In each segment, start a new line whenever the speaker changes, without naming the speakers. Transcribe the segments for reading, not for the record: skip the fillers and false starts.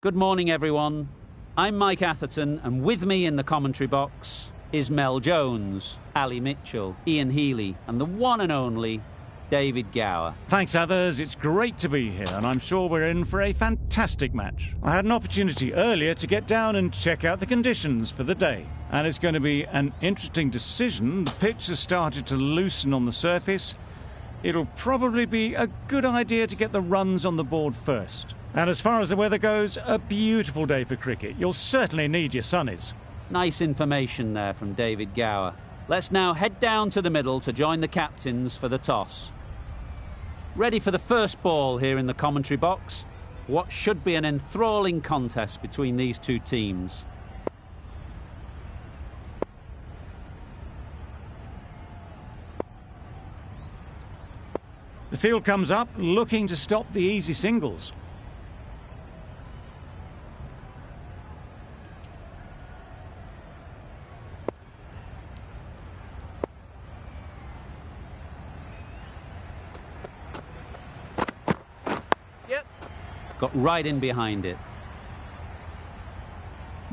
Good morning, everyone. I'm Mike Atherton, and with me in the commentary box is Mel Jones, Ali Mitchell, Ian Healy, and the one and only David Gower.
Thanks, others. It's great to be here, and I'm sure we're in for a fantastic match. I had an opportunity earlier to get down and check out the conditions for the day, and it's going to be an interesting decision. The pitch has started to loosen on the surface. It'll probably be a good idea to get the runs on the board first. And as far as the weather goes, a beautiful day for cricket. You'll certainly need your sunnies.
Nice information there from David Gower. Let's now head down to the middle to join the captains for the toss. Ready for the first ball here in the commentary box. What should be an enthralling contest between these two teams.
The field comes up, looking to stop the easy singles.
Got right in behind it.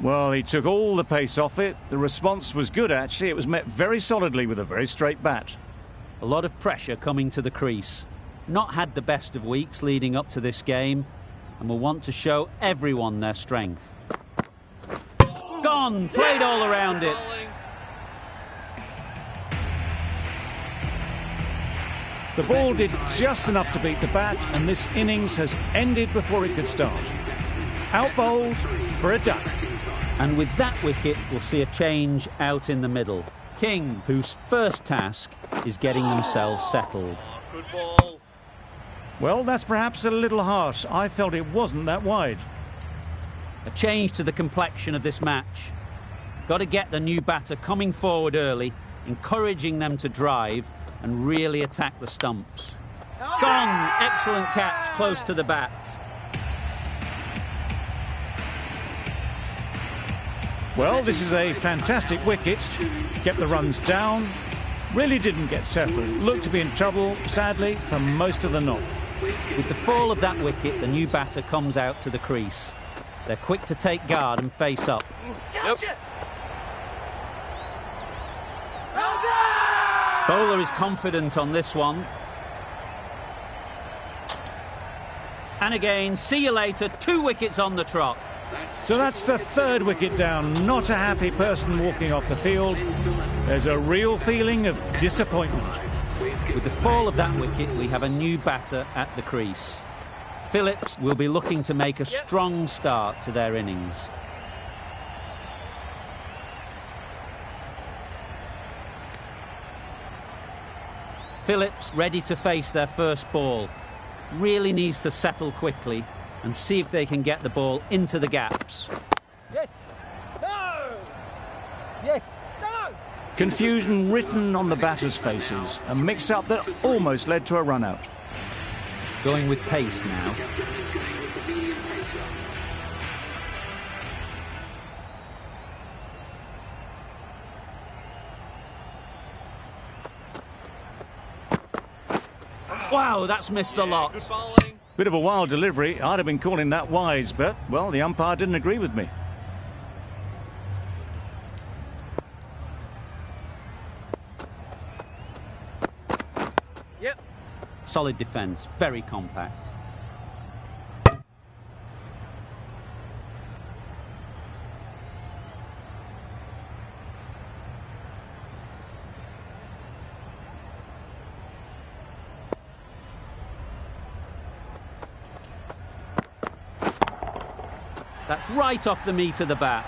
Well, he took all the pace off it. The response was good, actually. It was met very solidly with a very straight bat.
A lot of pressure coming to the crease. Not had the best of weeks leading up to this game, and will want to show everyone their strength. Gone! Played all around it.
The ball did just enough to beat the bat, and this innings has ended before it could start. Out bowled for a duck.
And with that wicket, we'll see a change out in the middle. King, whose first task is getting themselves settled.
Good ball.
Well, that's perhaps a little harsh. I felt it wasn't that wide.
A change to the complexion of this match. Got to get the new batter coming forward early, encouraging them to drive and really attack the stumps. Gone! Excellent catch, close to the bat.
Well, this is a fantastic wicket. Kept the runs down. Really didn't get settled. Looked to be in trouble, sadly, for most of the knock.
With the fall of that wicket, the new batter comes out to the crease. They're quick to take guard and face up.
Yep.
Bowler is confident on this one. And again, see you later, 2 wickets on the trot.
So that's the third wicket down. Not a happy person walking off the field. There's a real feeling of disappointment.
With the fall of that wicket, we have a new batter at the crease. Phillips will be looking to make a strong start to their innings. Phillips ready to face their first ball. Really needs to settle quickly and see if they can get the ball into the gaps.
Yes. No. Yes. No.
Confusion written on the batters' faces. A mix-up that almost led to a run-out.
Going with pace now. Wow, that's missed the lot.
Good bowling.
Bit of a wild delivery. I'd have been calling that wise, but, well, the umpire didn't agree with me.
Yep.
Solid defence, very compact. That's right off the meat of the bat.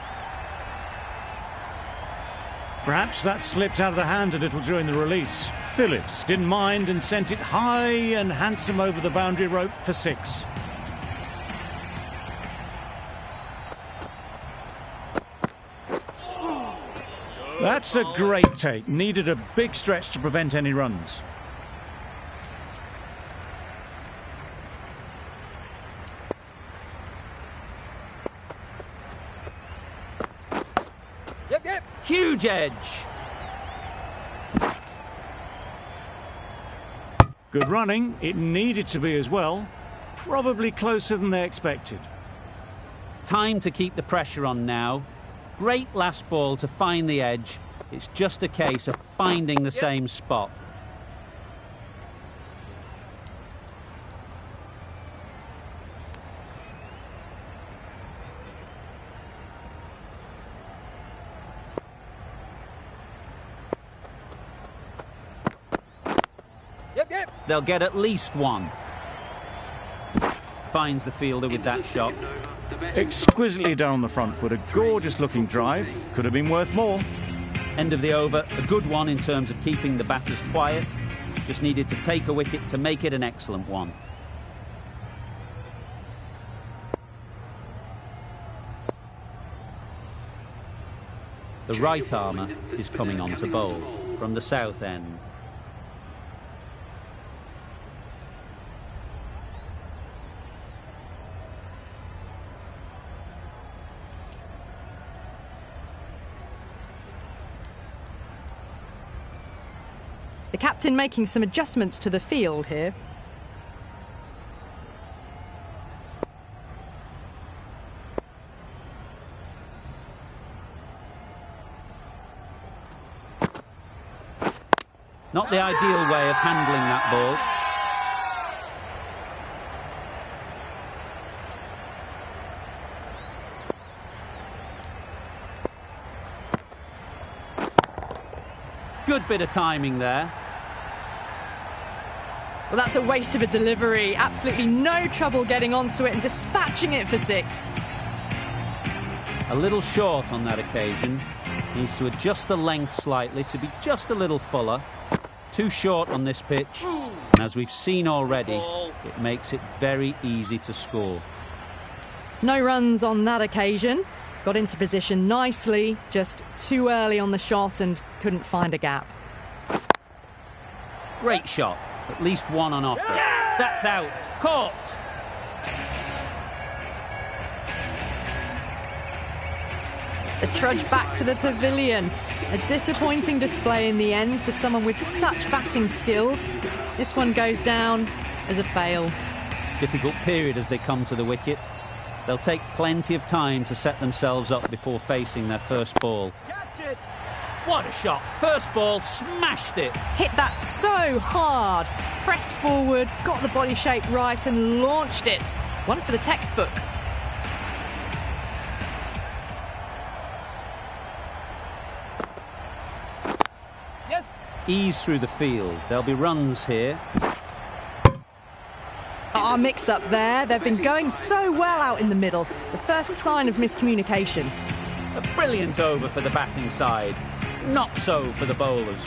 Perhaps that slipped out of the hand a little during the release. Phillips didn't mind and sent it high and handsome over the boundary rope for 6. That's a great take. Needed a big stretch to prevent any runs.
Yep.
Huge edge.
Good running. It needed to be as well. Probably closer than they expected.
time to keep the pressure on now. Great last ball to find the edge. It's just a case of finding the same spot.
Yep.
They'll get at least one. Finds the fielder with that shot.
Exquisitely down the front foot, a gorgeous looking drive. Could have been worth more.
End of the over, a good one in terms of keeping the batters quiet. Just needed to take a wicket to make it an excellent one. The right armour is coming on to bowl from the south end.
The captain making some adjustments to the field here.
Not the ideal way of handling that ball. Good bit of timing there.
Well, that's a waste of a delivery. Absolutely no trouble getting onto it and dispatching it for six.
A little short on that occasion. Needs to adjust the length slightly to be just a little fuller. Too short on this pitch. And as we've seen already, it makes it very easy to score.
No runs on that occasion. Got into position nicely, just too early on the shot and couldn't find a gap.
Great shot. At least one on offer. That's out. Caught.
The trudge back to the pavilion. A disappointing display in the end for someone with such batting skills. This one goes down as a fail.
Difficult period as they come to the wicket. They'll take plenty of time to set themselves up before facing their first ball.
Catch it.
What a shot. First ball, smashed it.
Hit that so hard. Pressed forward, got the body shape right and launched it. One for the textbook.
Yes.
Ease through the field. There'll be runs here.
Mix up there. They've been going so well out in the middle. The first sign of miscommunication.
A brilliant over for the batting side. Not so for the bowlers.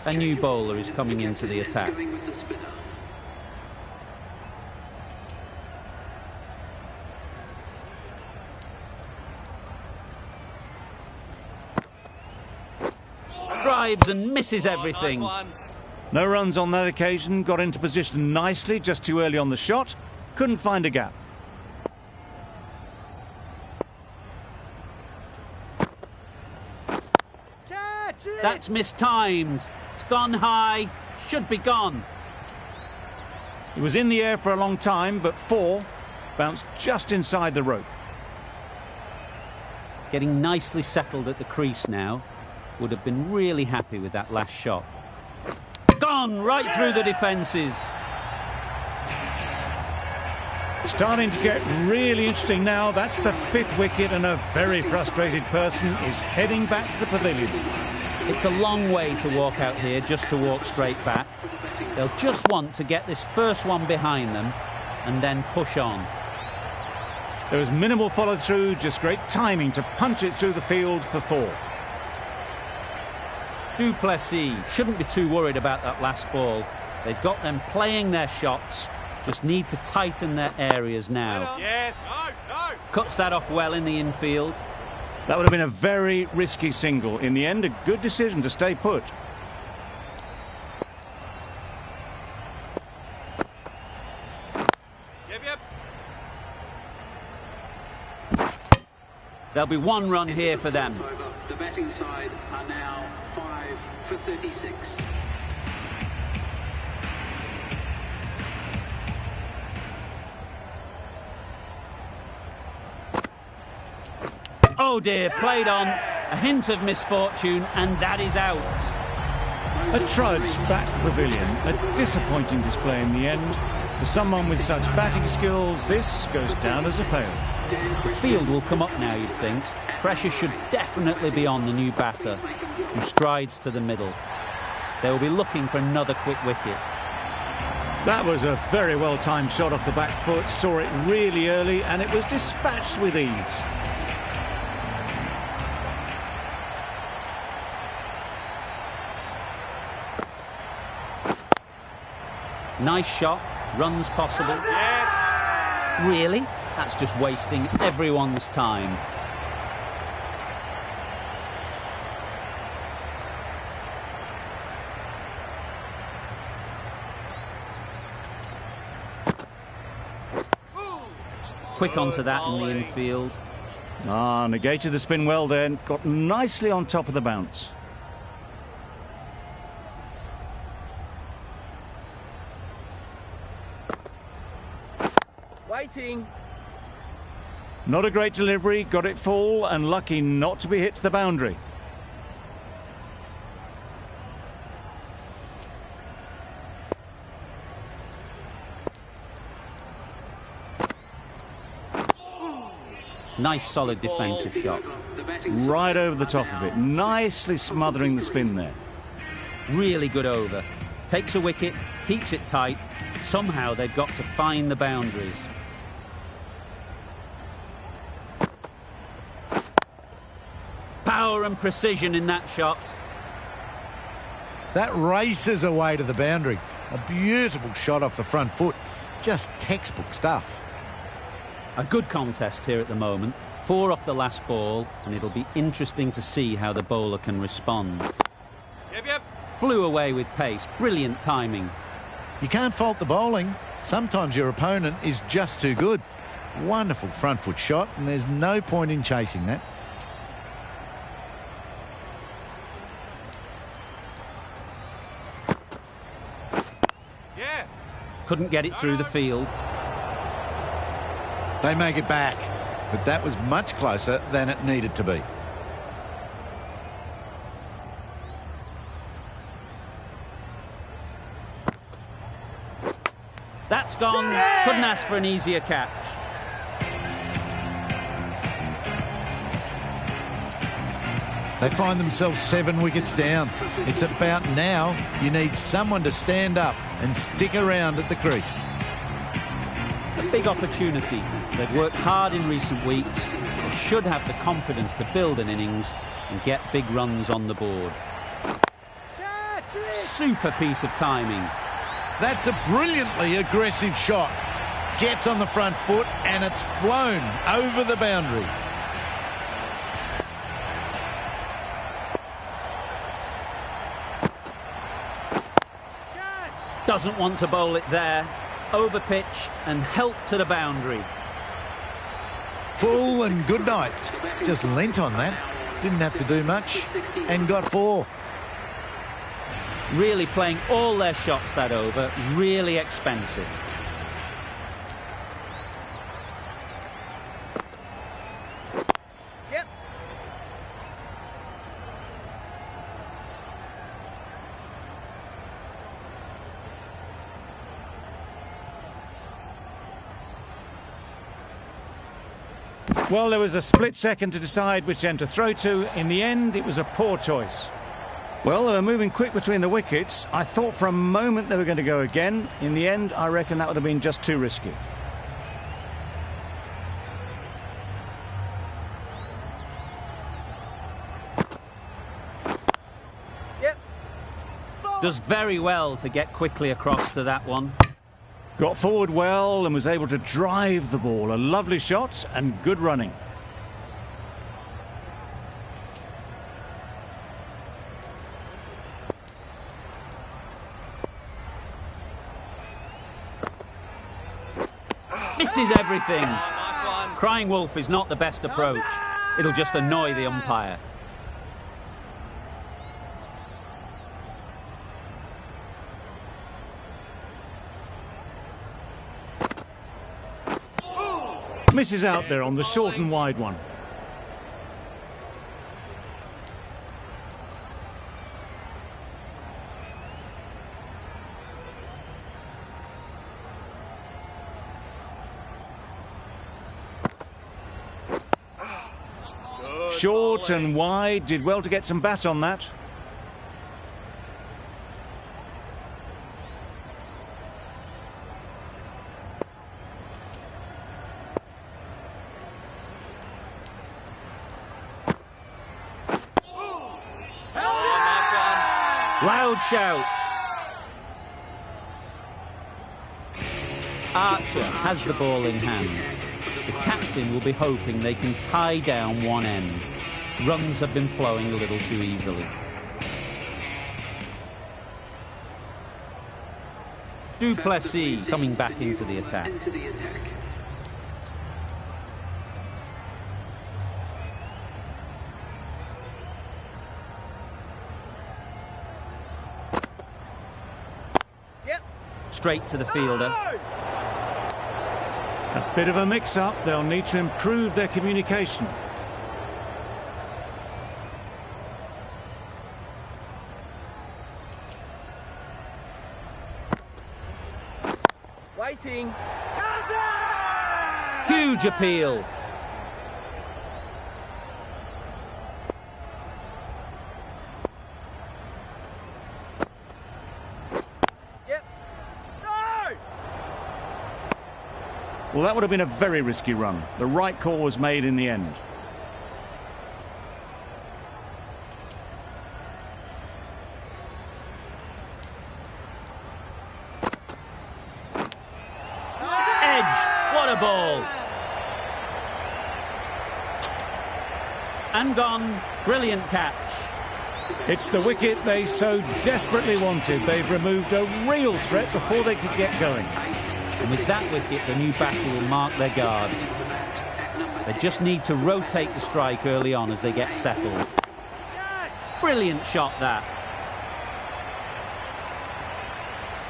A new bowler is coming into the attack. Drives and misses everything.
Nice one.
No runs on that occasion. Got into position nicely, just too early on the shot. Couldn't find a gap.
Catch it.
That's mistimed. It's gone high. Should be gone.
It was in the air for a long time, but four bounced just inside the rope.
Getting nicely settled at the crease now. Would have been really happy with that last shot. Gone right through the defences.
Starting to get really interesting now. That's the fifth wicket, and a very frustrated person is heading back to the pavilion.
It's a long way to walk out here just to walk straight back. They'll just want to get this first one behind them and then push on.
There was minimal follow-through, just great timing to punch it through the field for four.
Du Plessis shouldn't be too worried about that last ball. They've got them playing their shots, just need to tighten their areas now.
Yes. No.
Cuts that off well in the infield.
That would have been a very risky single. In the end, a good decision to stay put.
Yep.
There'll be one run here for them.
The batting side are now 5 for 36.
Oh dear, played on. A hint of misfortune, and that is out.
A trudge back to the pavilion. A disappointing display in the end. For someone with such batting skills, this goes down as a fail.
The field will come up now, you'd think. Pressure should definitely be on the new batter, who strides to the middle. They will be looking for another quick wicket.
That was a very well-timed shot off the back foot. Saw it really early, and it was dispatched with ease.
Nice shot, runs possible. Really? That's just wasting everyone's time. Quick onto that in the infield.
Negated the spin well then. Got nicely on top of the bounce.
Waiting.
Not a great delivery, got it full and lucky not to be hit to the boundary.
Nice solid defensive shot.
Right over the top of it, nicely smothering the spin there.
Really good over. Takes a wicket, keeps it tight. Somehow they've got to find the boundaries. Power and precision in that shot.
That races away to the boundary. A beautiful shot off the front foot. Just textbook stuff.
A good contest here at the moment. 4 off the last ball, and it'll be interesting to see how the bowler can respond.
Yep.
Flew away with pace. Brilliant timing.
You can't fault the bowling. Sometimes your opponent is just too good. Wonderful front foot shot, and there's no point in chasing that.
Yeah.
Couldn't get it through the field.
They make it back, but that was much closer than it needed to be.
That's gone. Couldn't ask for an easier catch.
They find themselves 7 wickets down. It's about now you need someone to stand up and stick around at the crease.
A big opportunity. They've worked hard in recent weeks. They should have the confidence to build an innings and get big runs on the board. Super piece of timing.
That's a brilliantly aggressive shot. Gets on the front foot and it's flown over the boundary.
Doesn't want to bowl it there. Overpitched and helped to the boundary.
Full and good night. Just leant on that. Didn't have to do much and got 4.
Really playing all their shots that over. Really expensive.
Yep.
Well, there was a split second to decide which end to throw to. In the end, it was a poor choice. Well, they were moving quick between the wickets. I thought for a moment they were going to go again. In the end, I reckon that would have been just too risky.
Yep.
Does very well to get quickly across to that one.
Got forward well and was able to drive the ball. A lovely shot and good running.
Misses everything.
Nice one.
Crying wolf is not the best approach. It'll just annoy the umpire.
Misses out there on the short and wide one. Short and wide, did well to get some bat on that.
Loud shout. Archer has the ball in hand. The captain will be hoping they can tie down one end. Runs have been flowing a little too easily. Du Plessis coming back into the attack. Straight to the fielder.
A bit of a mix-up. They'll need to improve their communication.
Waiting.
Huge appeal.
Well, that would have been a very risky run. The right call was made in the end.
Edge. What a ball. And gone. Brilliant catch.
It's the wicket they so desperately wanted. They've removed a real threat before they could get going.
And with that wicket, the new batter will mark their guard. They just need to rotate the strike early on as they get settled. Brilliant shot, that.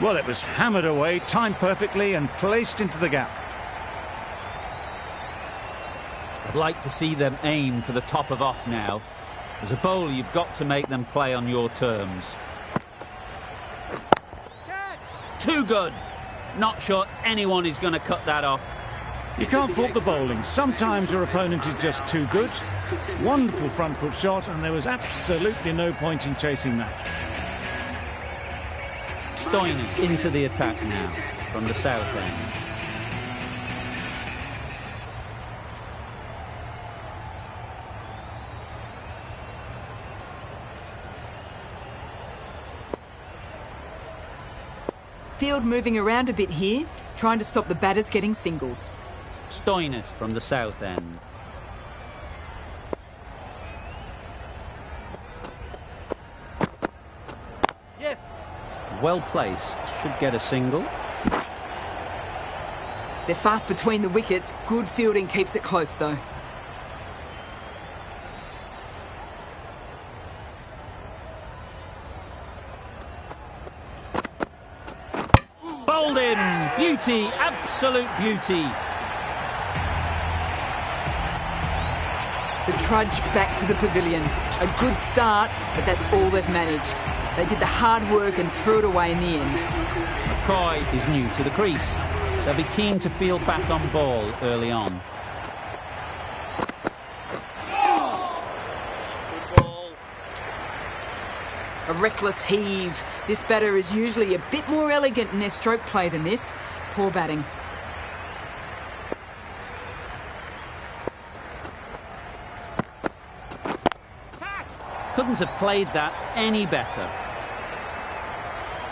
Well, it was hammered away, timed perfectly and placed into the gap.
I'd like to see them aim for the top of off now. As a bowler, you've got to make them play on your terms. Too good. Not sure anyone is going to cut that off.
You can't fault the bowling. Sometimes your opponent is just too good. Wonderful front foot shot, and there was absolutely no point in chasing that.
Stoinis into the attack now from the south end.
Field moving around a bit here, trying to stop the batters getting singles.
Stoinis from the south end.
Yes.
Well placed, should get a single.
They're fast between the wickets. Good fielding keeps it close though.
Bowled in. Beauty, absolute beauty.
The trudge back to the pavilion. A good start, but that's all they've managed. They did the hard work and threw it away in the end.
McCoy is new to the crease. They'll be keen to field bat on ball early on.
A reckless heave. This batter is usually a bit more elegant in their stroke play than this. Poor batting.
Couldn't have played that any better.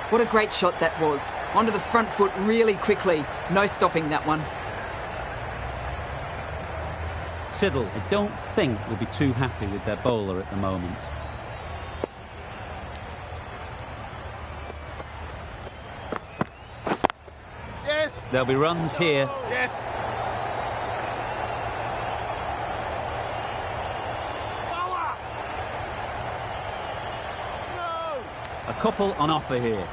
What a great shot that was. Onto the front foot really quickly. No stopping that one.
Siddle, I don't think, will be too happy with their bowler at the moment.
Yes.
There'll be runs here.
Yes.
A couple on offer here.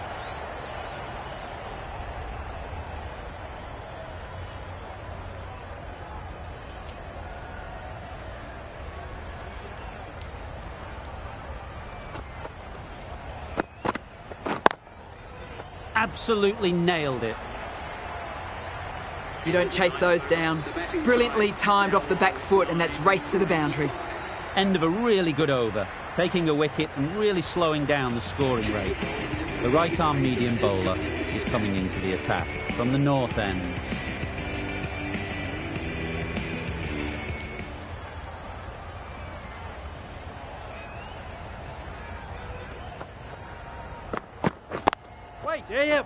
Absolutely nailed it.
You don't chase those down. Brilliantly timed off the back foot, and that's race to the boundary.
End of a really good over, taking a wicket and really slowing down the scoring rate. The right-arm medium bowler is coming into the attack from the north end.
Wait, yeah.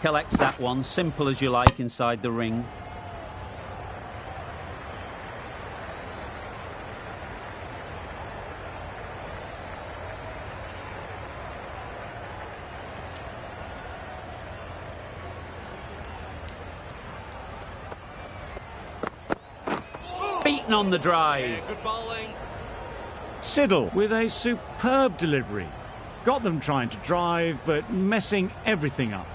Collects that one, simple as you like, inside the ring. Beaten on the drive.
Good bowling.
Siddle with a superb delivery. Got them trying to drive, but messing everything up.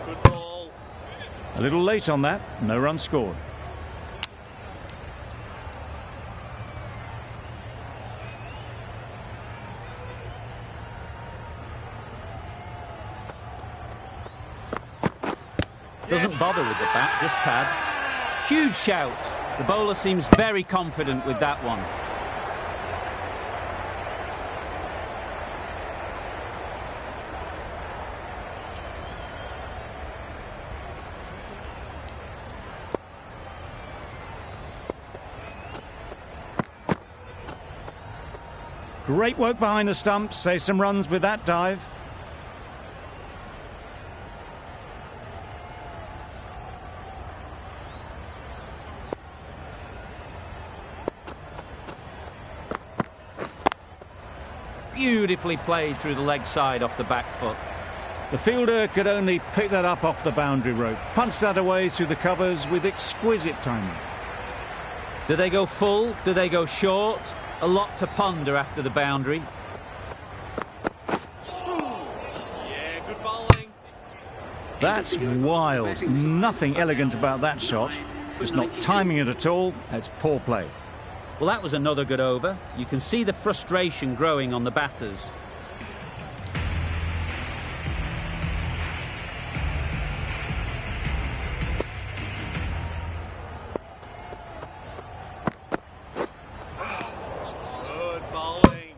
Good ball.
A little late on that, no run scored.
Doesn't bother with the bat, just pad. Huge shout. The bowler seems very confident with that one.
Great work behind the stumps, save some runs with that dive.
Beautifully played through the leg side off the back foot.
The fielder could only pick that up off the boundary rope. Punched that away through the covers with exquisite timing.
Do they go full? Do they go short? A lot to ponder after the boundary.
Yeah, good bowling.
That's wild. Nothing elegant about that shot. Just not timing it at all. That's poor play.
Well, that was another good over. You can see the frustration growing on the batters.
Good bowling.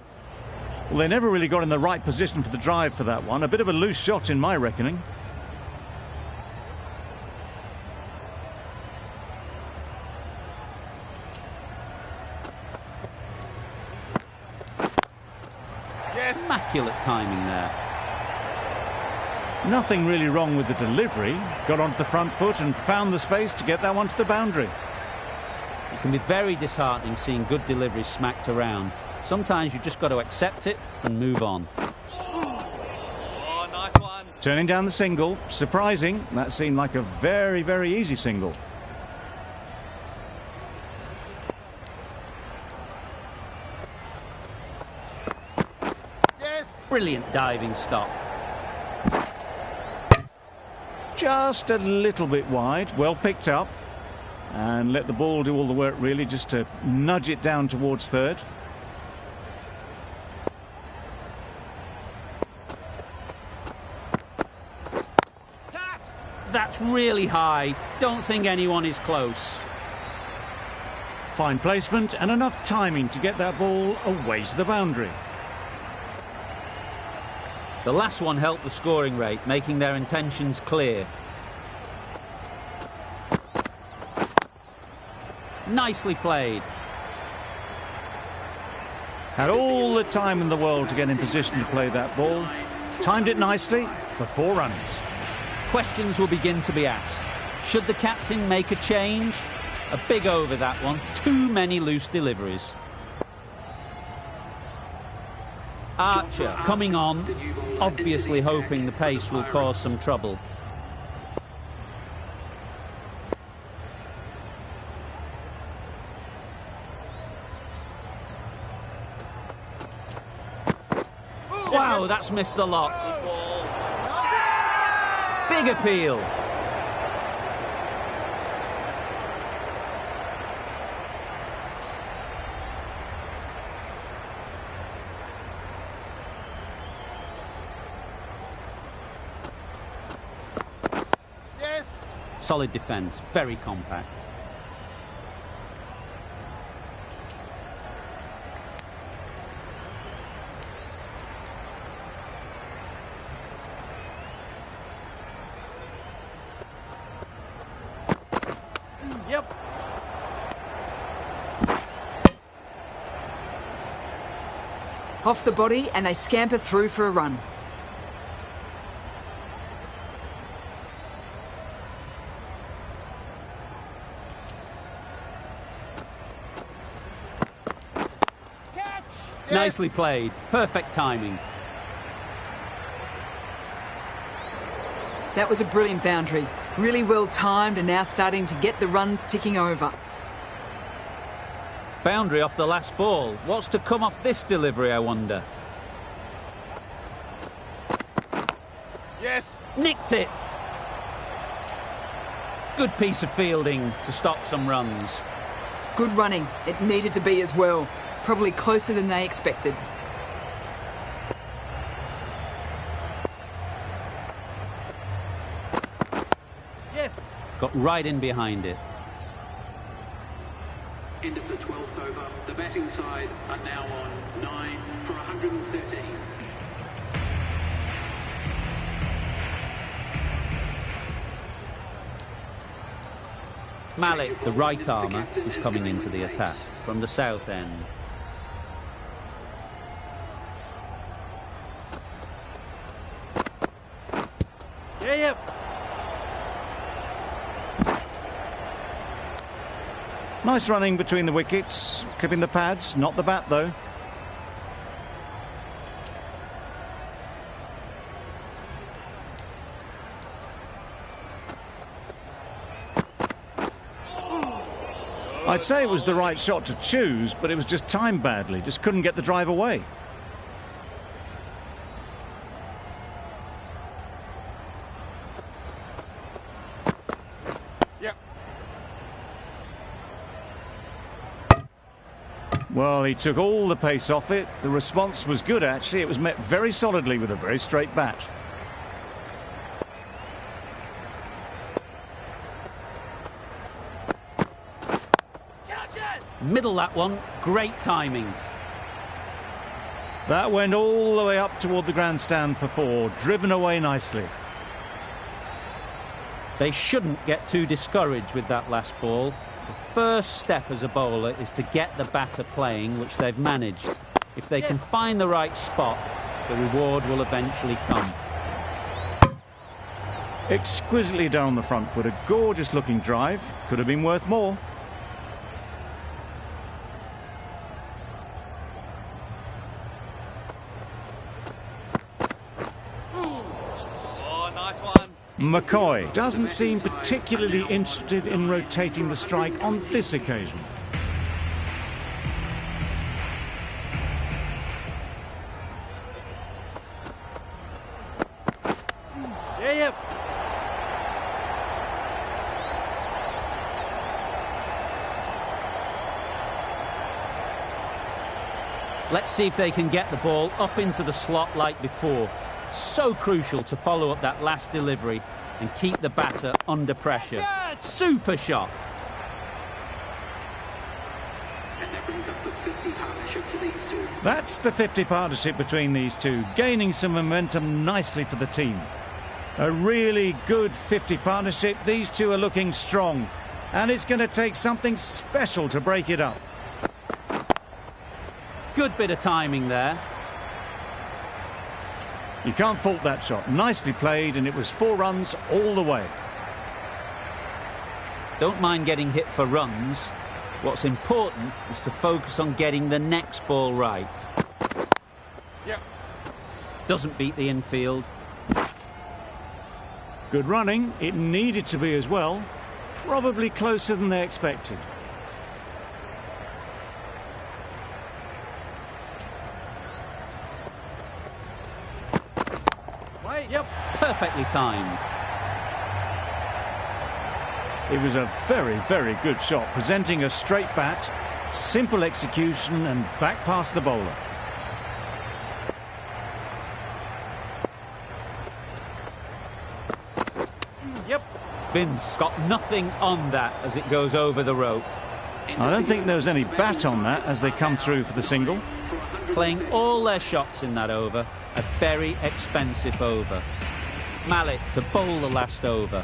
Well, they never really got in the right position for the drive for that one. A bit of a loose shot in my reckoning.
Immaculate timing there.
Nothing really wrong with the delivery. Got onto the front foot and found the space to get that one to the boundary.
It can be very disheartening seeing good deliveries smacked around. Sometimes you just got to accept it and move on.
Oh, nice one.
Turning down the single. Surprising. That seemed like a very, very easy single.
Brilliant diving stop.
Just a little bit wide. Well picked up. And let the ball do all the work, really, just to nudge it down towards third.
That's really high. Don't think anyone is close.
Fine placement and enough timing to get that ball away to the boundary.
The last one helped the scoring rate, making their intentions clear. Nicely played.
Had all the time in the world to get in position to play that ball. Timed it nicely for 4 runs.
Questions will begin to be asked. Should the captain make a change? A big over, that one. Too many loose deliveries. Archer coming on, obviously hoping the pace will cause some trouble. Wow, that's missed the lot. Big appeal. Solid defence, very compact.
Yep.
Off the body and they scamper through for a run.
Nicely played. Perfect timing.
That was a brilliant boundary. Really well timed and now starting to get the runs ticking over.
Boundary off the last ball. What's to come off this delivery, I wonder?
Yes.
Nicked it. Good piece of fielding to stop some runs.
Good running. It needed to be as well. Probably closer than they expected.
Yes.
Got right in behind it.
End of the 12th over. The batting side are now on 9 for 113.
Malik, the right armour, is coming into the attack from the south end.
Yep.
Nice running between the wickets, clipping the pads, not the bat though. I'd say it was the right shot to choose, but it was just timed badly, just couldn't get the drive away.
Yep.
Well, he took all the pace off it. The response was good, actually. It was met very solidly with a very straight bat.
Middle that one. Great timing.
That went all the way up toward the grandstand for 4, driven away nicely.
They shouldn't get too discouraged with that last ball. The first step as a bowler is to get the batter playing, which they've managed. If they can find the right spot, the reward will eventually come.
Exquisitely down the front foot, a gorgeous looking drive. Could have been worth more.
Oh, nice one.
McCoy doesn't seem particularly interested in rotating the strike on this occasion.
Yep.
Let's see if they can get the ball up into the slot like before. So crucial to follow up that last delivery and keep the batter under pressure. Super shot.
And that brings up the 50 partnership for these two.
That's the 50 partnership between these two, gaining some momentum nicely for the team. A really good 50 partnership. These two are looking strong, and it's going to take something special to break it up.
Good bit of timing there.
You can't fault that shot. Nicely played, and it was 4 runs all the way.
Don't mind getting hit for runs. What's important is to focus on getting the next ball right.
Yep.
Doesn't beat the infield.
Good running. It needed to be as well. Probably closer than they expected.
Yep, perfectly timed.
It was a very, very good shot, presenting a straight bat, simple execution, and back past the bowler.
Yep.
Vince got nothing on that as it goes over the rope.
I don't think there was any bat on that as they come through for the single.
Playing all their shots in that over, a very expensive over. Malik to bowl the last over.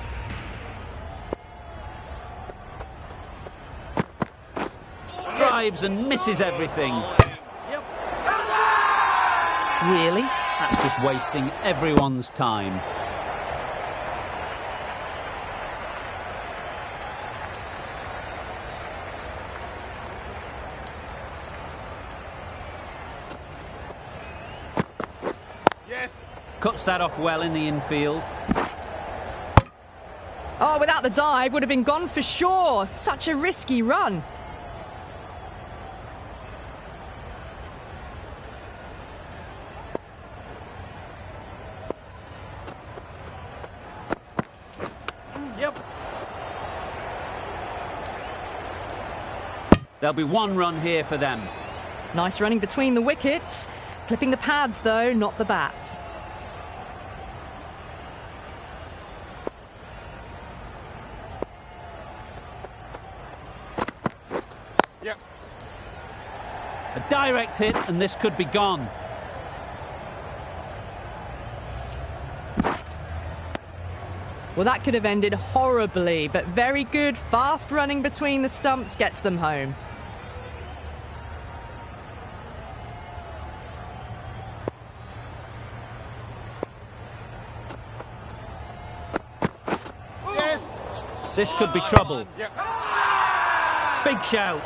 Drives and misses everything. Really? That's just wasting everyone's time.
Yes.
Cuts that off well in the infield.
Oh, without the dive, would have been gone for sure. Such a risky run.
Yep.
There'll be one run here for them.
Nice running between the wickets. Clipping the pads, though, not the bats.
Yep.
A direct hit, and this could be gone.
Well, that could have ended horribly, but very good, fast running between the stumps gets them home.
Yes.
This could be trouble.
Yep.
Big shout.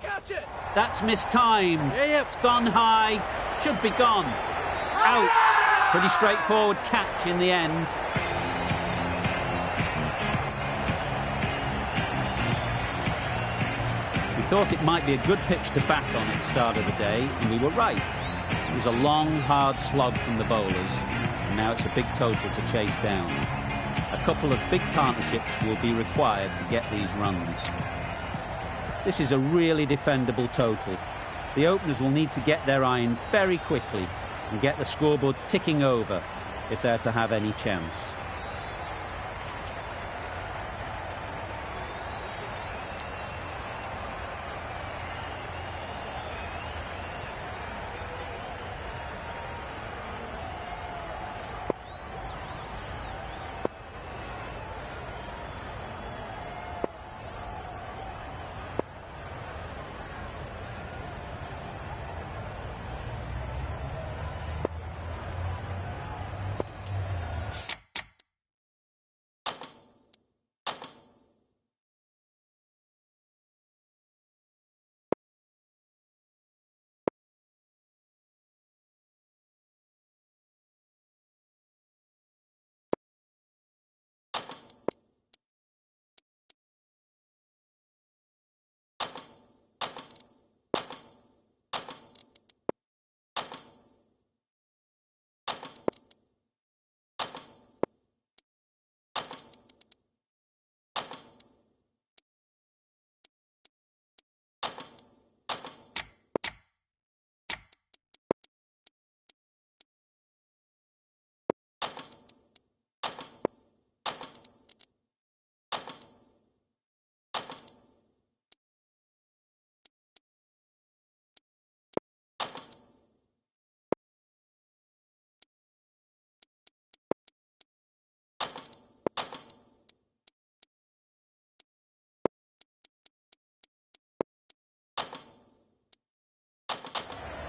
Catch it.
That's mistimed.
Yeah, yep.
It's gone high. Should be gone. Out. Pretty straightforward catch in the end. We thought it might be a good pitch to bat on at the start of the day, and we were right. It was a long, hard slog from the bowlers, and now it's a big total to chase down. A couple of big partnerships will be required to get these runs. This is a really defendable total. The openers will need to get their iron very quickly and get the scoreboard ticking over if they're to have any chance.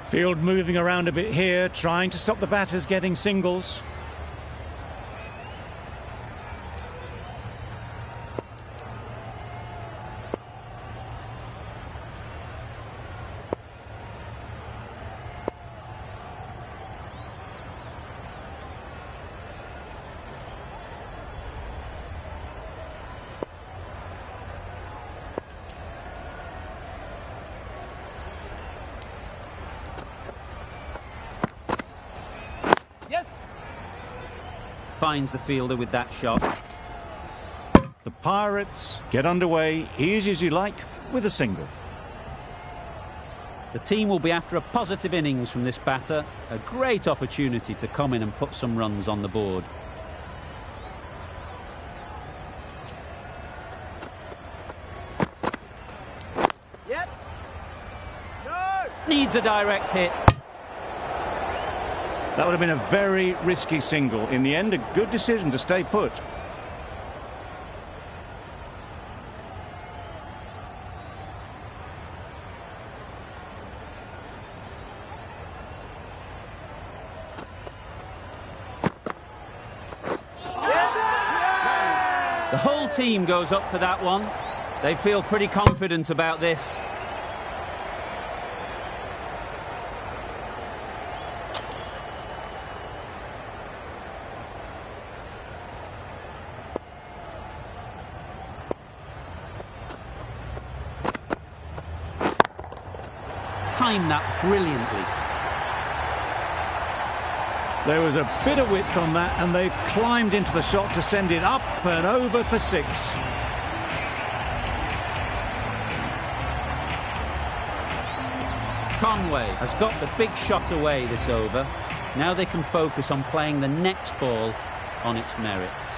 Field moving around a bit here, trying to stop the batters getting singles.
Yes.
finds the fielder with that shot.
The Pirates get underway easy as you like with a single.
The team will be after a positive innings from this batter. A great opportunity to come in and put some runs on the board.
Yep. No.
Needs a direct hit.
That would have been a very risky single. In the end, a good decision to stay put.
The whole team goes up for that one. They feel pretty confident about this. Timed that brilliantly.
There was a bit of width on that, and they've climbed into the shot to send it up and over for 6.
Conway has got the big shot away this over. Now they can focus on playing the next ball on its merits.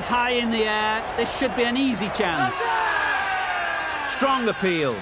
High in the air. This should be an easy chance. Strong appeal.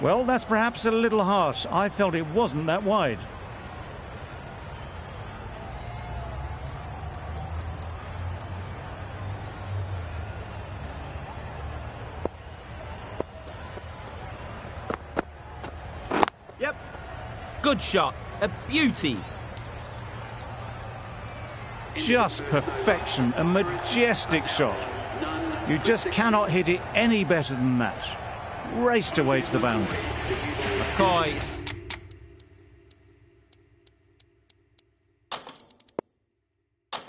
Well, that's perhaps a little harsh. I felt it wasn't that wide.
Yep.
Good shot. A beauty.
Just perfection. A majestic shot. You just cannot hit it any better than that. Raced away to the boundary.
McCoy.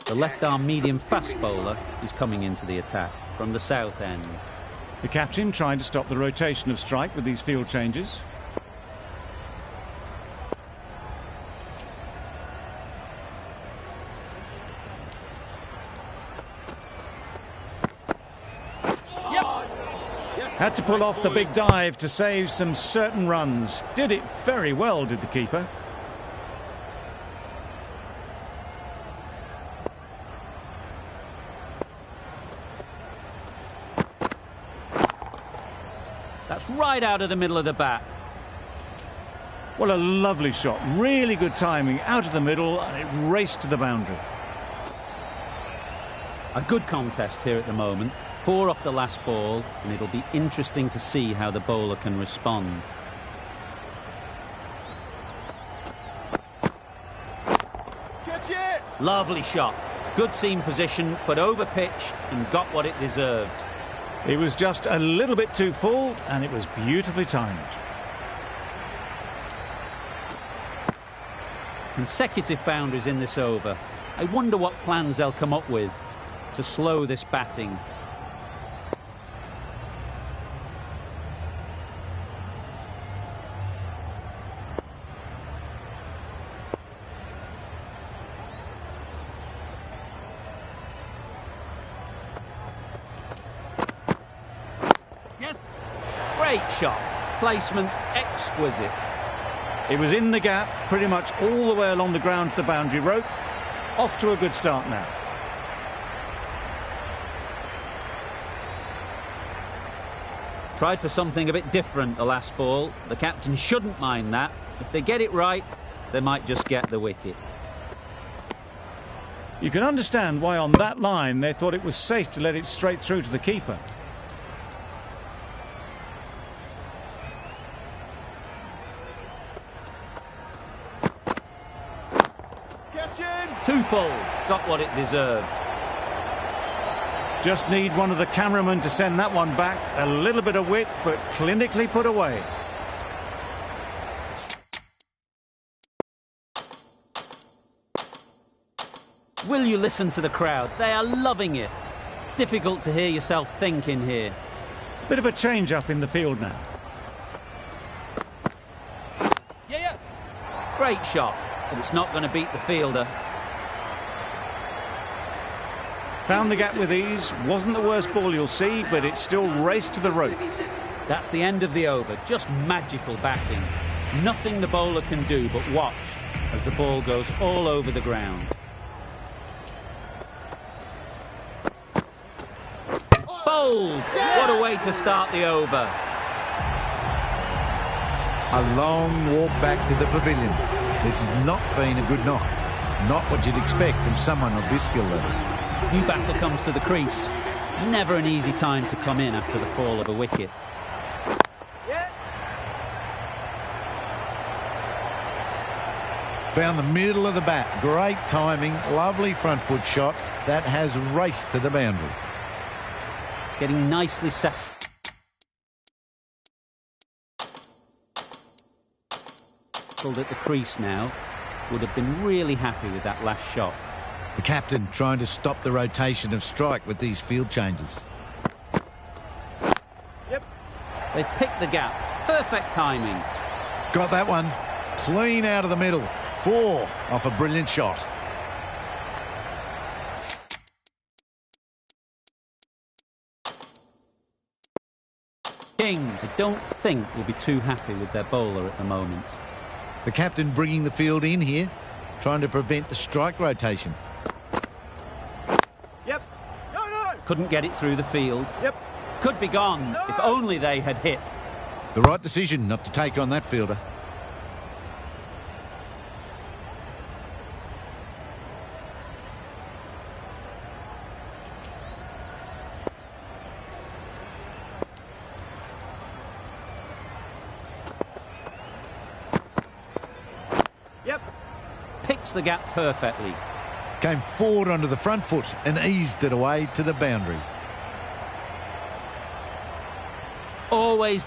The left-arm medium fast bowler is coming into the attack from the south end.
The captain trying to stop the rotation of strike with these field changes. Had to pull off the big dive to save some certain runs. Did it very well, did the keeper.
That's right out of the middle of the bat.
What a lovely shot. Really good timing. Out of the middle, and it raced to the boundary.
A good contest here at the moment. 4 off the last ball, and it'll be interesting to see how the bowler can respond.
Catch it!
Lovely shot. Good seam position, but over-pitched and got what it deserved.
It was just a little bit too full, and it was beautifully timed.
Consecutive boundaries in this over. I wonder what plans they'll come up with to slow this batting.
Yes.
Great shot. Placement exquisite.
It was in the gap, pretty much all the way along the ground to the boundary rope. Off to a good start now.
Tried for something a bit different the last ball. The captain shouldn't mind that. If they get it right, they might just get the wicket.
You can understand why on that line they thought it was safe to let it straight through to the keeper.
Catch in!
Too full. Got what it deserved.
Just need one of the cameramen to send that one back. A little bit of width, but clinically put away.
Will you listen to the crowd? They are loving it. It's difficult to hear yourself think in here.
Bit of a change-up in the field now.
Yeah.
Great shot, but it's not going to beat the fielder.
Found the gap with ease. Wasn't the worst ball you'll see, but it still raced to the rope.
That's the end of the over. Just magical batting. Nothing the bowler can do but watch as the ball goes all over the ground. Bowled! What a way to start the over.
A long walk back to the pavilion. This has not been a good knock. Not what you'd expect from someone of this skill level.
New batter comes to the crease. Never an easy time to come in after the fall of a wicket.
Yeah.
Found the middle of the bat. Great timing. Lovely front foot shot. That has raced to the boundary.
Getting nicely set. At the crease now. Would have been really happy with that last shot.
The captain trying to stop the rotation of strike with these field changes.
Yep.
They've picked the gap. Perfect timing.
Got that one. Clean out of the middle. 4 off a brilliant shot.
King, I don't think will be too happy with their bowler at the moment.
The captain bringing the field in here, trying to prevent the strike rotation.
Yep. No.
Couldn't get it through the field.
Yep.
Could be gone if only they had hit.
The right decision not to take on that fielder.
Yep.
Picks the gap perfectly.
Came forward onto the front foot and eased it away to the boundary.
Always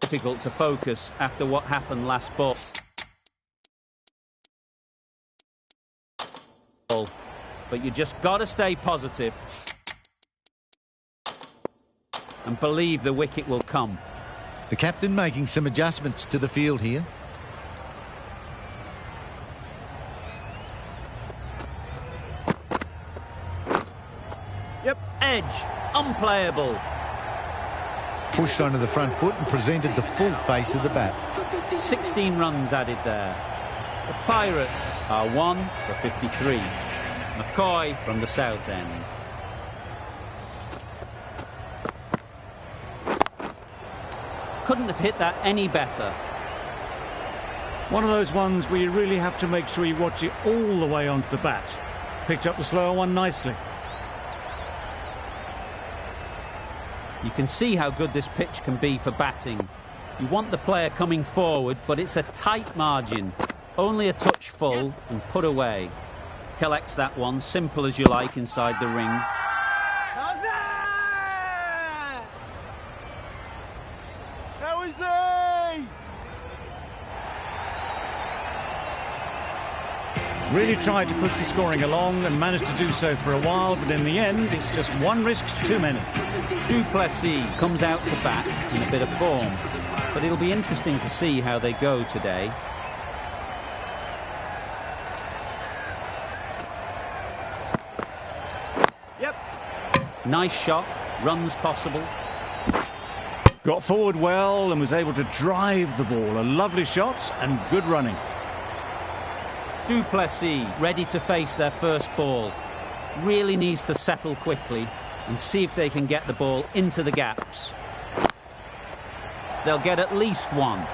difficult to focus after what happened last ball. But you just got to stay positive and believe the wicket will come.
The captain making some adjustments to the field here.
Yep.
Edge, unplayable.
Pushed onto the front foot and presented the full face of the bat.
16 runs added there. The Pirates are 1 for 53. McCoy from the south end. Couldn't have hit that any better.
One of those ones where you really have to make sure you watch it all the way onto the bat. Picked up the slower one nicely.
You can see how good this pitch can be for batting. You want the player coming forward, but it's a tight margin. Only a touch full and put away. Collects that one, simple as you like, inside the ring.
How is he?
Really tried to push the scoring along and managed to do so for a while, but in the end, it's just one risk too many.
Du Plessis comes out to bat in a bit of form, but it'll be interesting to see how they go today. Nice shot, runs possible.
Got forward well and was able to drive the ball. A lovely shot and good running.
Du Plessis ready to face their first ball. Really needs to settle quickly and see if they can get the ball into the gaps. They'll get at least one.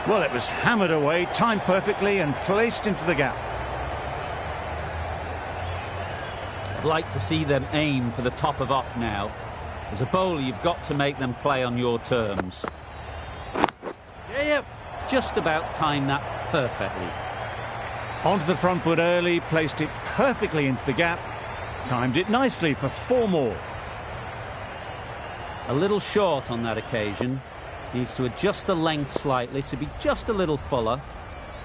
Well, it was hammered away, timed perfectly and placed into the gap.
I'd like to see them aim for the top of off now. As a bowler, you've got to make them play on your terms.
Yep.
Just about timed that perfectly.
Onto the front foot early, placed it perfectly into the gap. Timed it nicely for 4 more.
A little short on that occasion. Needs to adjust the length slightly to be just a little fuller.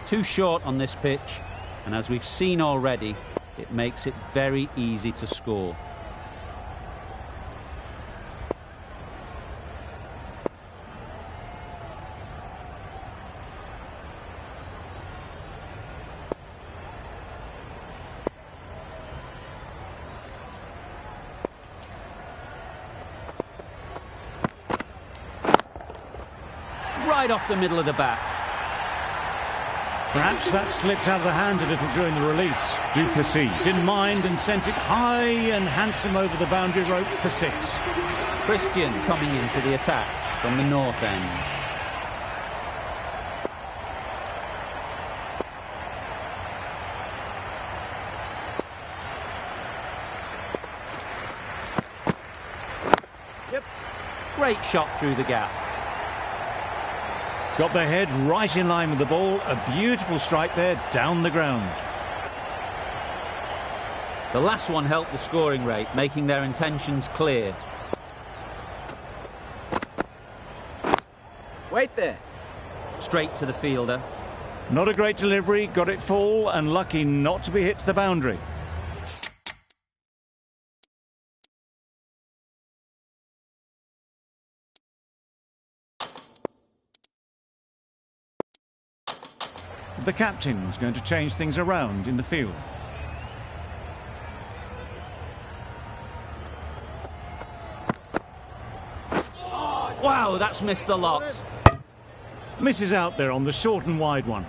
Too short on this pitch, and as we've seen already, it makes it very easy to score. Right off the middle of the bat.
Perhaps that slipped out of the hand a little during the release. Du Plessis didn't mind and sent it high and handsome over the boundary rope for 6.
Christian coming into the attack from the north end.
Yep.
Great shot through the gap.
Got their head right in line with the ball. A beautiful strike there down the ground.
The last one helped the scoring rate, making their intentions clear.
Wait there.
Straight to the fielder.
Not a great delivery, got it full and lucky not to be hit to the boundary. The captain's going to change things around in the field.
Wow, that's missed the lot.
Misses out there on the short and wide one.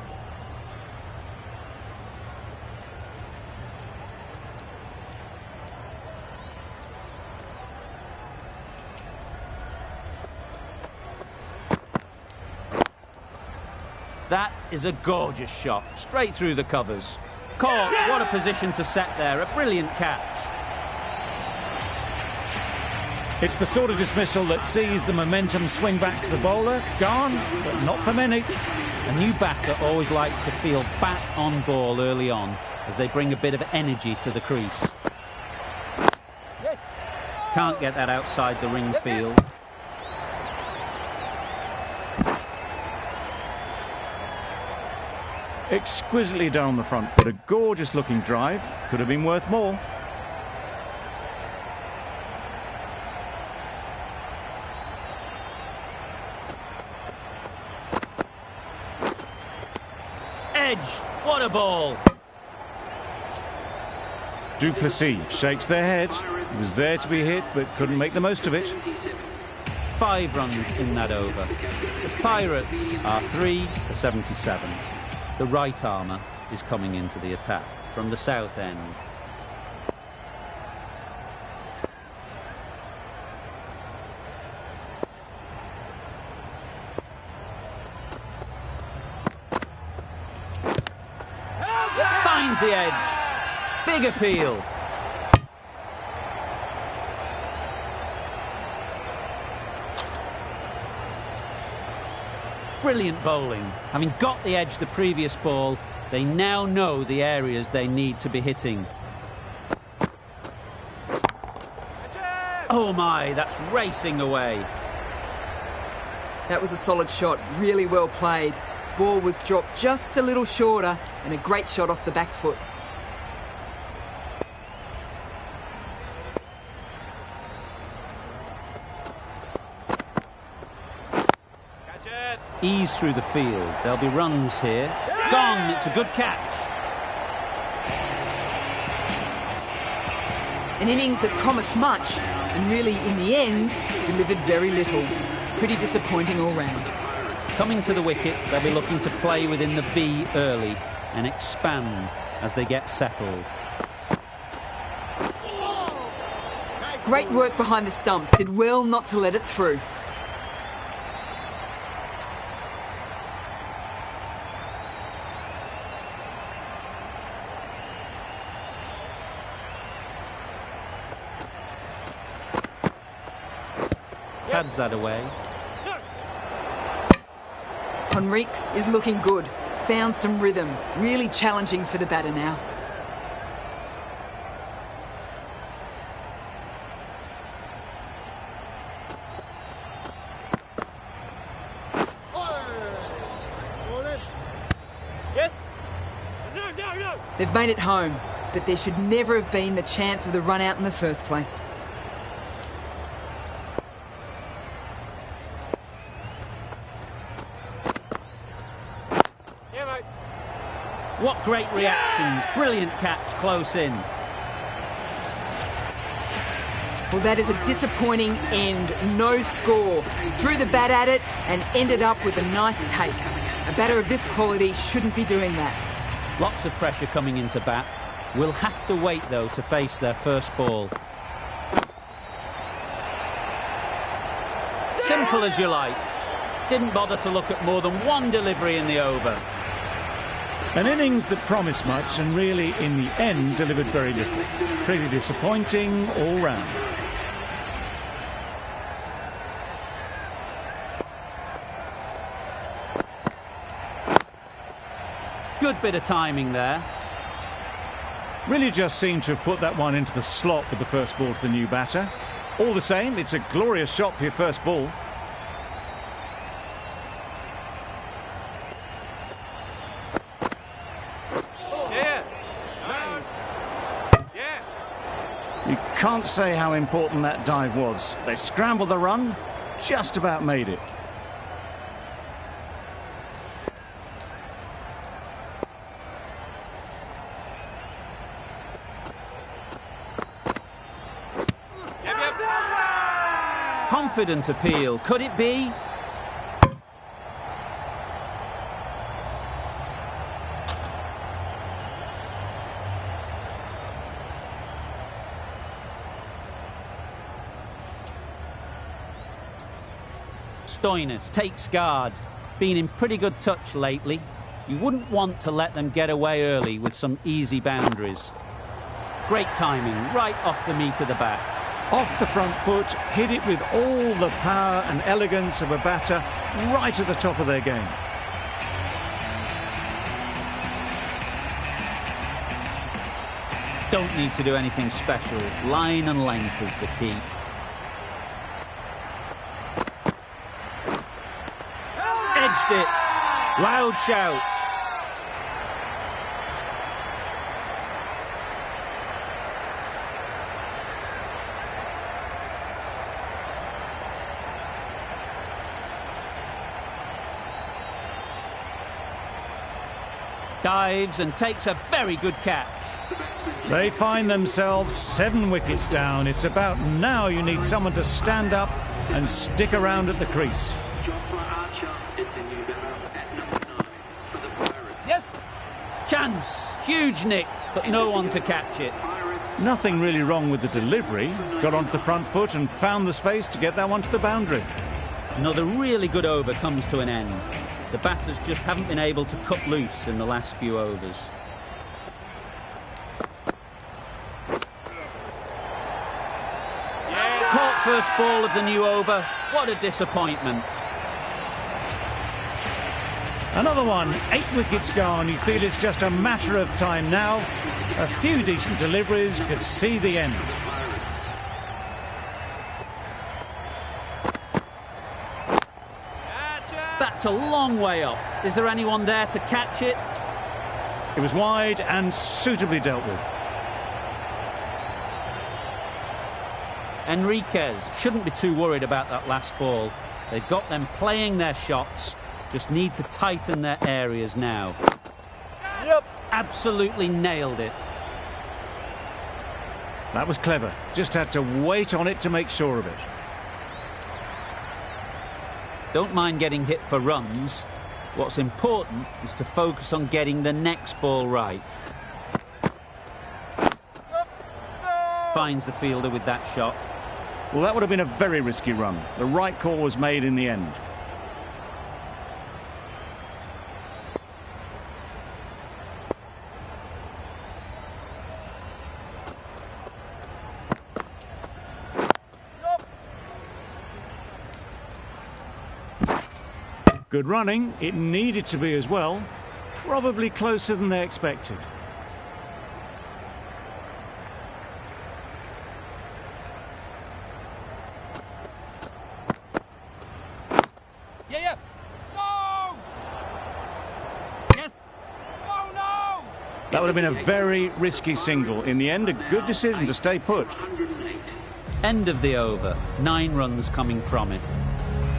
That is a gorgeous shot, straight through the covers. Caught, what a position to set there, a brilliant catch.
It's the sort of dismissal that sees the momentum swing back to the bowler. Gone, but not for many.
A new batter always likes to feel bat on ball early on, as they bring a bit of energy to the crease. Can't get that outside the ring field.
Exquisitely down the front foot, a gorgeous looking drive. Could have been worth more.
Edge, what a ball.
Du Plessis shakes their head. He was there to be hit, but couldn't make the most of it.
5 runs in that over. The Pirates are 3 for 77. The right armour is coming into the attack from the south end. Finds the edge. Big appeal. Brilliant bowling. Having got the edge the previous ball, they now know the areas they need to be hitting. Oh my, that's racing away.
That was a solid shot, really well played. Ball was dropped just a little shorter and a great shot off the back foot.
Ease through the field. There'll be runs here. Gone. It's a good catch.
And An innings that promised much and really, in the end, delivered very little. Pretty disappointing all round.
Coming to the wicket, they'll be looking to play within the V early and expand as they get settled.
Great work behind the stumps. Did well not to let it through.
Pads that away.
Henriques is looking good. Found some rhythm. Really challenging for the batter now.
Yes. No.
They've made it home, but there should never have been the chance of the run out in the first place.
What great reactions. Brilliant catch close in.
Well, that is a disappointing end. No score. Threw the bat at it and ended up with a nice take. A batter of this quality shouldn't be doing that.
Lots of pressure coming into bat. Will have to wait, though, to face their first ball. Simple as you like. Didn't bother to look at more than one delivery in the over.
An innings that promised much and really, in the end, delivered very little. Pretty disappointing all round.
Good bit of timing there.
Really just seemed to have put that one into the slot with the first ball to the new batter. All the same, it's a glorious shot for your first ball. You can't say how important that dive was. They scrambled the run, just about made it.
Confident appeal. Could it be? Stoinis takes guard. Been in pretty good touch lately. You wouldn't want to let them get away early with some easy boundaries. Great timing, right off the meat of the bat.
Off the front foot, hit it with all the power and elegance of a batter, right at the top of their game.
Don't need to do anything special. Line and length is the key. Edged it. Loud shout. Dives and takes a very good catch.
They find themselves 7 wickets down. It's about now you need someone to stand up and stick around at the crease.
Yes.
Chance. Huge nick, but no one to catch it.
Nothing really wrong with the delivery. Got onto the front foot and found the space to get that one to the boundary.
Another really good over comes to an end. The batters just haven't been able to cut loose in the last few overs. Caught first ball of the new over. What a disappointment.
Another one, 8 wickets gone. You feel it's just a matter of time now. A few decent deliveries could see the end.
That's a long way up. Is there anyone there to catch it?
It was wide and suitably dealt with.
Henriques shouldn't be too worried about that last ball. They've got them playing their shots. Just need to tighten their areas now.
Yep.
Absolutely nailed it.
That was clever. Just had to wait on it to make sure of it.
Don't mind getting hit for runs. What's important is to focus on getting the next ball right. Finds the fielder with that shot.
Well, that would have been a very risky run. The right call was made in the end. Good running. It needed to be as well. Probably closer than they expected.
Yeah. No! Yes. Oh, no!
That would have been a very risky single. In the end, a good decision to stay put.
End of the over. 9 runs coming from it.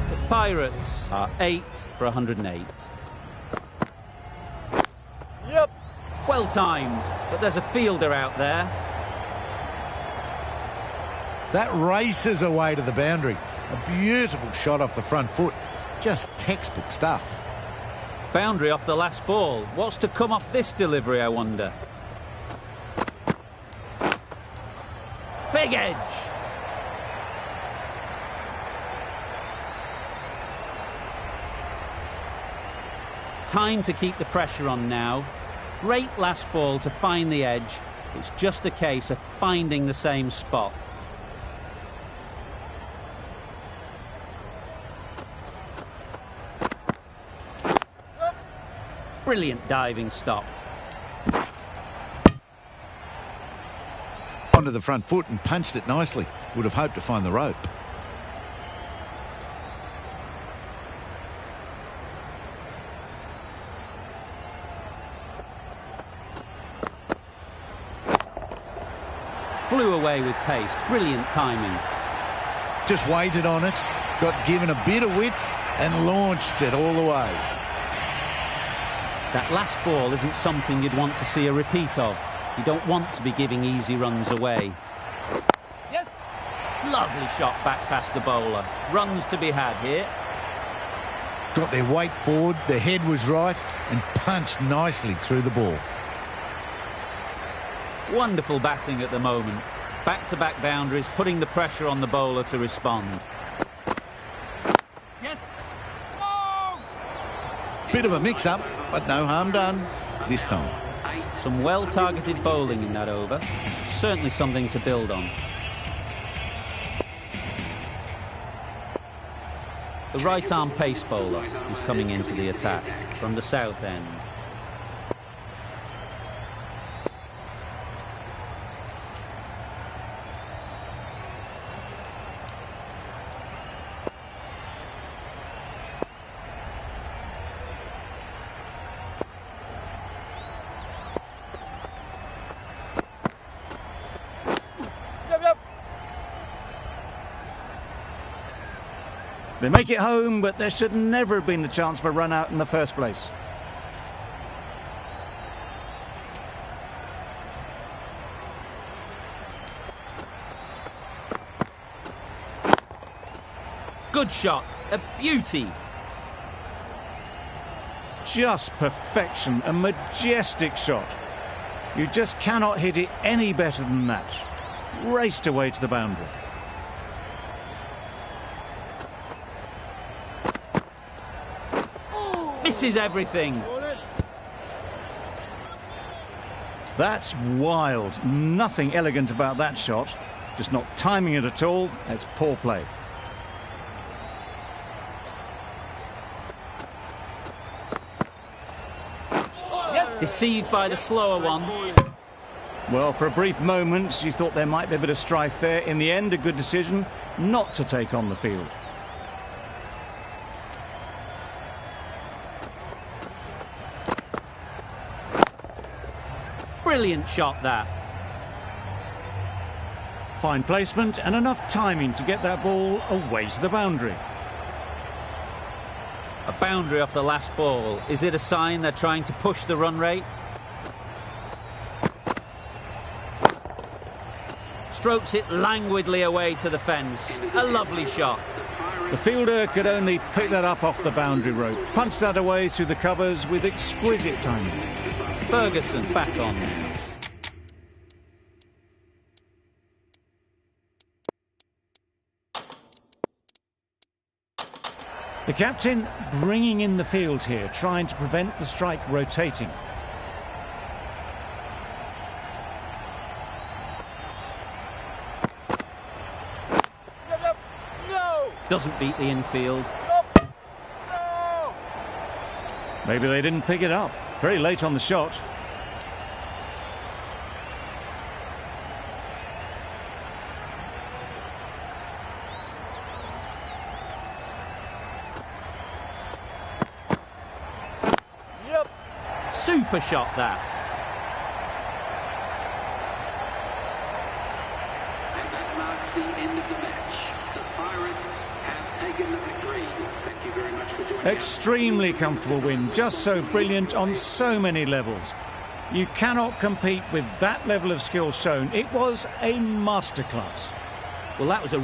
The Pirates are 8 for 108.
Yep.
Well timed, but there's a fielder out there.
That races away to the boundary. A beautiful shot off the front foot. Just textbook stuff.
Boundary off the last ball. What's to come off this delivery, I wonder? Big edge. Time to keep the pressure on now. Great last ball to find the edge. It's just a case of finding the same spot. Brilliant diving stop.
Onto the front foot and punched it nicely. Would have hoped to find the rope.
Flew away with pace. Brilliant timing.
Just waited on it, got given a bit of width and launched it all the way.
That last ball isn't something you'd want to see a repeat of. You don't want to be giving easy runs away.
Yes.
Lovely shot back past the bowler. Runs to be had here.
Got their weight forward, their head was right and punched nicely through the ball.
Wonderful batting at the moment. Back-to-back boundaries, putting the pressure on the bowler to respond.
Yes. No!
Bit of a mix-up, but no harm done this time.
Some well-targeted bowling in that over. Certainly something to build on. The right-arm pace bowler is coming into the attack from the south end.
They make it home, but there should never have been the chance for a run out in the first place.
Good shot. A beauty.
Just perfection. A majestic shot. You just cannot hit it any better than that. Raced away to the boundary.
Misses everything.
That's wild. Nothing elegant about that shot. Just not timing it at all. It's poor play.
Deceived by the slower one.
Well, for a brief moment, you thought there might be a bit of strife there. In the end, a good decision not to take on the field.
Brilliant shot, that.
Fine placement and enough timing to get that ball away to the boundary.
A boundary off the last ball. Is it a sign they're trying to push the run rate? strokes it languidly away to the fence. A lovely shot.
The fielder could only pick that up off the boundary rope. Punched that away through the covers with exquisite timing.
Ferguson back on.
The captain bringing in the field here, trying to prevent the strike rotating.
No!
Doesn't beat the infield.
No!
Maybe they didn't pick it up. Very late on the shot.
Yep!
Super shot that.
And that marks the end of the match. The Pirates have taken the victory. Thank you very much for joining us.
Extremely comfortable win, just so brilliant on so many levels. You cannot compete with that level of skill shown. It was a masterclass.
Well, that was a